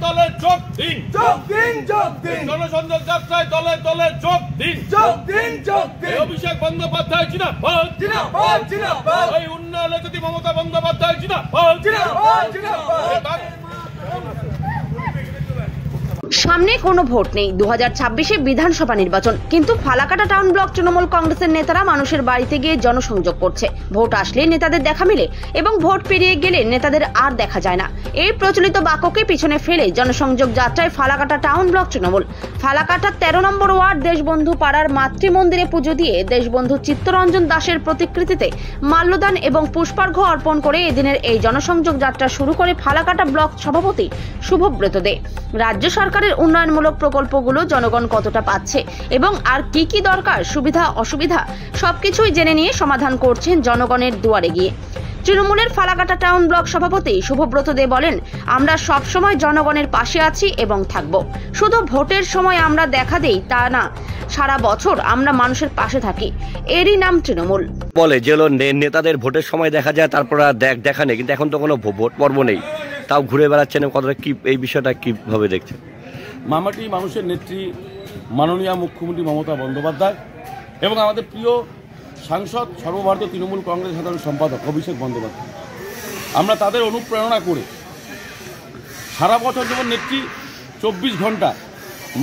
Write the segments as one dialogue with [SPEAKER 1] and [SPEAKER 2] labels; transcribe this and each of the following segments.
[SPEAKER 1] দলে যোগ দিন, যোগ দিন, যোগ দিন। জনসংযোগ যাত্রায় দলে দলে যোগ দিন, যোগ দিন, যোগ দিন। অভিষেক বন্দ্যোপাধ্যায় জিন্দাবাদ, জিন্দাবাদ, জিন্দাবাদ। এই উন্নয়নে যদি মমতা বন্দ্যোপাধ্যায় জিন্দাবাদ, জিন্দাবাদ, জিন্দাবাদ।
[SPEAKER 2] সামনে কোনো ভোট নেই, 2026-এ বিধানসভা নির্বাচন, কিন্তু ফালাকাটা টাউন ব্লক তৃণমূল কংগ্রেসের নেতারা মানুষের বাড়িতে গিয়ে জনসংযোগ করছে। ভোট আসলে নেতাদের দেখা মিলে এবং ভোট পেরিয়ে গেলে নেতাদের আর দেখা যায় না। এই প্রচলিত বাক্যকে পিছনে ফেলে জনসংযোগ যাত্রায় ফালাকাটা টাউন ব্লক তৃণমূল। ফালাকাটার 13 নম্বর ওয়ার্ড দেশবন্ধু পাড়ার মাতৃমন্দিরে পুজো দিয়ে দেশবন্ধু চিত্তরঞ্জন দাসের প্রতিকৃতিতে মাল্যদান এবং পুষ্পার্ঘ্য অর্পণ করে এদিনের এই জনসংযোগ যাত্রা শুরু করে ফালাকাটা ব্লক সভাপতি শুভব্রত দে। রাজ্য সরকারের উন্নয়নমূলক প্রকল্পগুলো জনগণ কতটা পাচ্ছে এবং আর কি কি দরকার, সুবিধা অসুবিধা সবকিছুই জেনে নিয়ে সমাধান করছেন জনগণের দুয়ারে গিয়ে। তৃণমূলের ফালাকাটা টাউন ব্লক সভাপতি শুভব্রত দে বলেন, আমরা সব সময় জনগণের পাশে আছি এবং থাকব। শুধু ভোটের সময় আমরা দেখা দেই তা না, সারা বছর আমরা মানুষের পাশে থাকি। এরই নাম তৃণমূল।
[SPEAKER 3] বলে যে নেতাদের ভোটের সময় দেখা যায়, তারপর দেখা নেই, কিন্তু এখন তো কোনো ভোট পর্ব নেই, তাও ঘুরে বেড়াচ্ছেন। কতটা কি এই বিষয়টা কিভাবে দেখছেন?
[SPEAKER 1] মামাটি মানুষের নেত্রী মাননীয় মুখ্যমন্ত্রী মমতা বন্দ্যোপাধ্যায় এবং আমাদের প্রিয় সাংসদ সর্বভারতীয় তৃণমূল কংগ্রেস সাধারণ সম্পাদক অভিষেক বন্দ্যোপাধ্যায়, আমরা তাদের অনুপ্রেরণা করে সারা বছর যেমন নেত্রী 24 ঘন্টা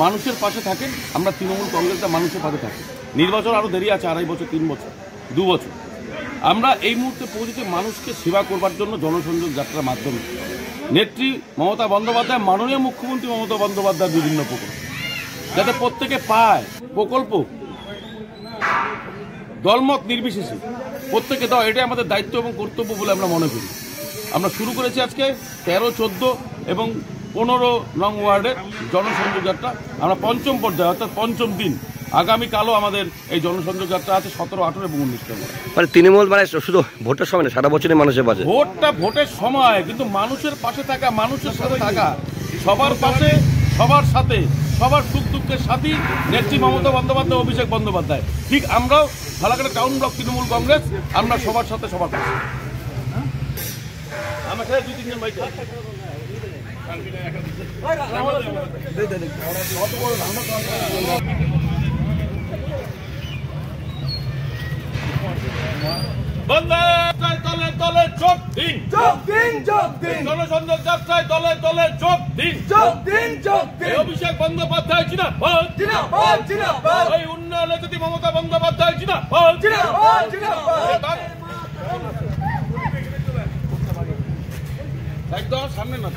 [SPEAKER 1] মানুষের পাশে থাকেন, আমরা তৃণমূল কংগ্রেসটা মানুষের পাশে থাকি। নির্বাচন আরও দেরি আছে, 2.5 বছর, 3 বছর, 2 বছর। আমরা এই মুহূর্তে পৌঁছেছি মানুষকে সেবা করবার জন্য জনসংযোগ যাত্রার মাধ্যমে। নেত্রী মমতা বন্দ্যোপাধ্যায়, মাননীয় মুখ্যমন্ত্রী মমতা বন্দ্যোপাধ্যায় বিভিন্ন প্রকল্প যাতে প্রত্যেকে পায়, প্রকল্প দলমত নির্বিশেষে প্রত্যেকে দাও, এটাই আমাদের দায়িত্ব এবং কর্তব্য বলে আমরা মনে করি। আমরা শুরু করেছি আজকে 13, 14 এবং 15 নং ওয়ার্ডের জনসংযোগ যাত্রা। আমরা পঞ্চম পর্যায়ে অর্থাৎ পঞ্চম দিন, আগামীকালও আমাদের এই জনসংযোগ যাত্রা আছে 17, 18 এবং 19
[SPEAKER 3] মানে তৃণমূল মানে শুধু ভোটের সময় না, সারা বছরই মানুষের পাশে।
[SPEAKER 1] ভোটটা ভোটের সময়, কিন্তু মানুষের পাশে থাকা, মানুষের সাথে থাকা, সবার পাশে, সবার সাথে, সবার সুখ দুঃখের সাথী নেত্রী মমতা বন্দ্যোপাধ্যায়, অভিষেক বন্দ্যোপাধ্যায়। ঠিক আমরাও ফালাকাটা টাউন ব্লক তৃণমূল কংগ্রেস, আমরা সবার সাথে, সবার পাশে। আমার সাথে 2-3 জন ভাই দলে দলে যোগ দিন, যোগ দিন, যোগ দিন। জনসংযোগ যাত্রায় দলে দলে যোগ দিন, যোগ দিন, যোগ দিন। অভিষেক বন্দ্যোপাধ্যায় জিন্দাবাদ, জিন্দাবাদ, জিন্দাবাদ। এই উন্নয়নে যদি মমতা বন্দ্যোপাধ্যায় জিন্দাবাদ, জিন্দাবাদ, জিন্দাবাদ। একদম সামনে না।